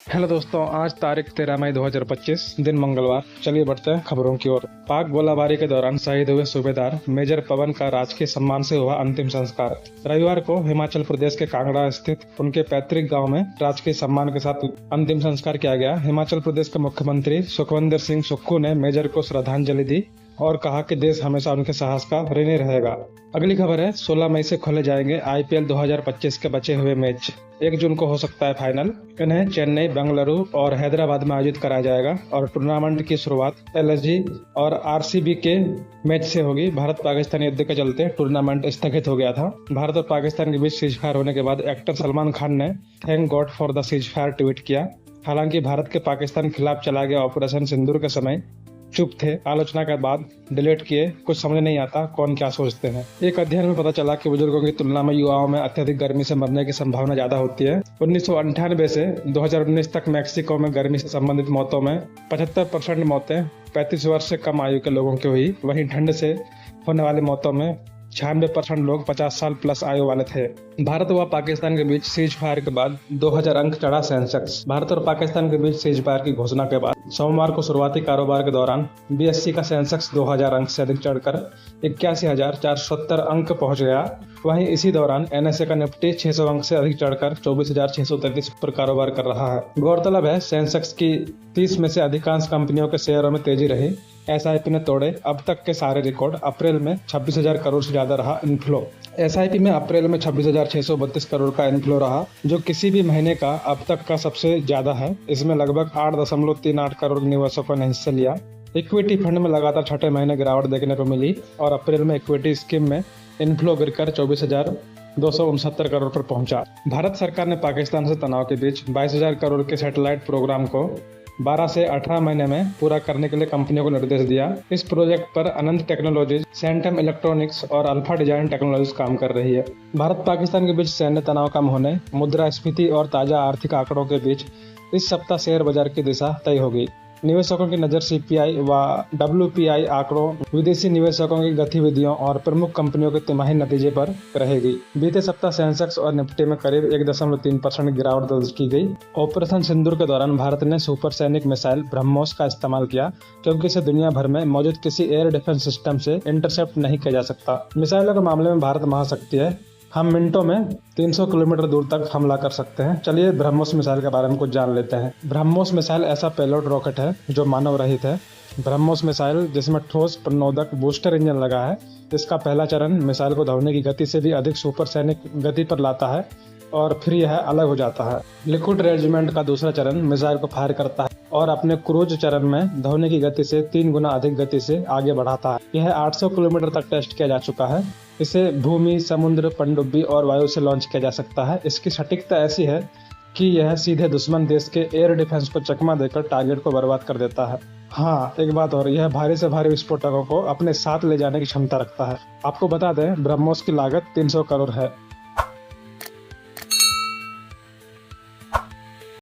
Hello दोस्तों, आज तारीख 13 मई 2025, दिन मंगलवार। चलिए बढ़ते हैं खबरों की ओर। पाक गोलाबारी के दौरान शहीद हुए सूबेदार मेजर पवन का राजकीय सम्मान से हुआ अंतिम संस्कार। रविवार को हिमाचल प्रदेश के कांगड़ा स्थित उनके पैतृक गांव में राजकीय सम्मान के साथ अंतिम संस्कार किया गया। हिमाचल प्रदेश के मुख्यमंत्री सुखविंदर सिंह सुक्खू ने मेजर को श्रद्धांजलि दी और कहा कि देश हमेशा उनके साहस का ऋणी रहेगा। अगली खबर है, 16 मई से खोले जाएंगे आईपीएल 2025 के बचे हुए मैच। 1 जून को हो सकता है फाइनल। इन्हें चेन्नई, बेंगलुरु और हैदराबाद में आयोजित कराया जाएगा और टूर्नामेंट की शुरुआत एलएसजी और आरसीबी के मैच से होगी। भारत पाकिस्तान युद्ध के चलते टूर्नामेंट स्थगित हो गया था। भारत और पाकिस्तान के बीच सीज फायर होने के बाद एक्टर सलमान खान ने thank God for the cease fire tweet किया। हालांकि भारत के पाकिस्तान खिलाफ चला गया ऑपरेशन सिंदूर के समय चुप थे। आलोचना के बाद डिलीट किए। कुछ समझ नहीं आता कौन क्या सोचते हैं। एक अध्ययन में पता चला कि बुजुर्गों की तुलना में युवाओं में अत्यधिक गर्मी से मरने की संभावना ज्यादा होती है। 1998 से 2019 तक मैक्सिको में गर्मी से संबंधित मौतों में 75% मौतें 35 वर्ष से कम आयु के लोगों की हुई। वहीं ठंड से होने वाली मौतों में 96% लोग 50 साल प्लस आयु वाले थे। भारत व पाकिस्तान के बीच सीज फायर के बाद 2000 अंक चढ़ा सेंसेक्स। भारत और पाकिस्तान के बीच सीज फायर की घोषणा के बाद सोमवार को शुरुआती कारोबार के दौरान बीएससी का सेंसेक्स 2000 अंक से अधिक चढ़कर 81,470 अंक पहुंच गया। वहीं इसी दौरान एनएसए का निफ्टी 600 अंक से अधिक चढ़कर 24,633 पर कारोबार कर रहा है। गौरतलब है, सेंसेक्स की 30 में से अधिकांश कंपनियों के शेयरों में तेजी रही। एसआईपी ने तोड़े अब तक के सारे रिकॉर्ड। अप्रैल में 26,000 करोड़ से ज्यादा रहा इनफ्लो। एसआईपी में अप्रैल में 26,632 करोड़ का इनफ्लो रहा, जो किसी भी महीने का अब तक का सबसे ज्यादा है। इसमें लगभग 8.38 करोड़ निवेशकों ने हिस्सा लिया। इक्विटी फंड में लगातार छठे महीने गिरावट देखने को मिली और अप्रैल में इक्विटी स्कीम में इनफ्लो गिरकर 24,269 करोड़ पर पहुंचा। भारत सरकार ने पाकिस्तान से तनाव के बीच 22,000 करोड़ के सैटेलाइट प्रोग्राम को 12 से 18 महीने में पूरा करने के लिए कंपनियों को निर्देश दिया। इस प्रोजेक्ट पर अनंत टेक्नोलॉजीज, सेंटम इलेक्ट्रॉनिक्स और अल्फा डिजाइन टेक्नोलॉजीज काम कर रही है। भारत पाकिस्तान के बीच सैन्य तनाव कम होने, मुद्रास्फीति और ताजा आर्थिक आंकड़ों के बीच इस सप्ताह शेयर बाजार की दिशा तय होगी। निवेशकों की नजर सीपीआई व डब्ल्यूपीआई आंकड़ों, विदेशी निवेशकों की गतिविधियों और प्रमुख कंपनियों के तिमाही नतीजे पर रहेगी। बीते सप्ताह सेंसेक्स और निफ्टी में करीब 1.3% गिरावट दर्ज की गई। ऑपरेशन सिंदूर के दौरान भारत ने सुपरसैनिक मिसाइल ब्रह्मोस का इस्तेमाल किया, क्योंकि इसे दुनिया भर में मौजूद किसी एयर डिफेंस सिस्टम से इंटरसेप्ट नहीं किया जा सकता। मिसाइलों के मामले में भारत महाशक्ति है। हम मिनटों में 300 किलोमीटर दूर तक हमला कर सकते हैं। चलिए ब्रह्मोस मिसाइल के बारे में कुछ जान लेते हैं। ब्रह्मोस मिसाइल ऐसा पेलोड रॉकेट है जो मानव रहित है। ब्रह्मोस मिसाइल, जिसमें ठोस प्रणोदक बूस्टर इंजन लगा है, इसका पहला चरण मिसाइल को ध्वनि की गति से भी अधिक सुपरसैनिक गति पर लाता है और फिर यह अलग हो जाता है। लिक्विड रेजिमेंट का दूसरा चरण मिसाइल को फायर करता है और अपने क्रूज चरण में ध्वनि की गति से 3 गुना अधिक गति से आगे बढ़ाता है। यह 800 किलोमीटर तक टेस्ट किया जा चुका है। इसे भूमि, समुद्र, पनडुब्बी और वायु से लॉन्च किया जा सकता है। इसकी सटीकता ऐसी है कि यह सीधे दुश्मन देश के एयर डिफेंस को चकमा देकर टारगेट को बर्बाद कर देता है। हाँ, एक बात और, यह भारी से भारी विस्फोटकों को अपने साथ ले जाने की क्षमता रखता है। आपको बता दें, ब्रह्मोस की लागत 300 करोड़ है।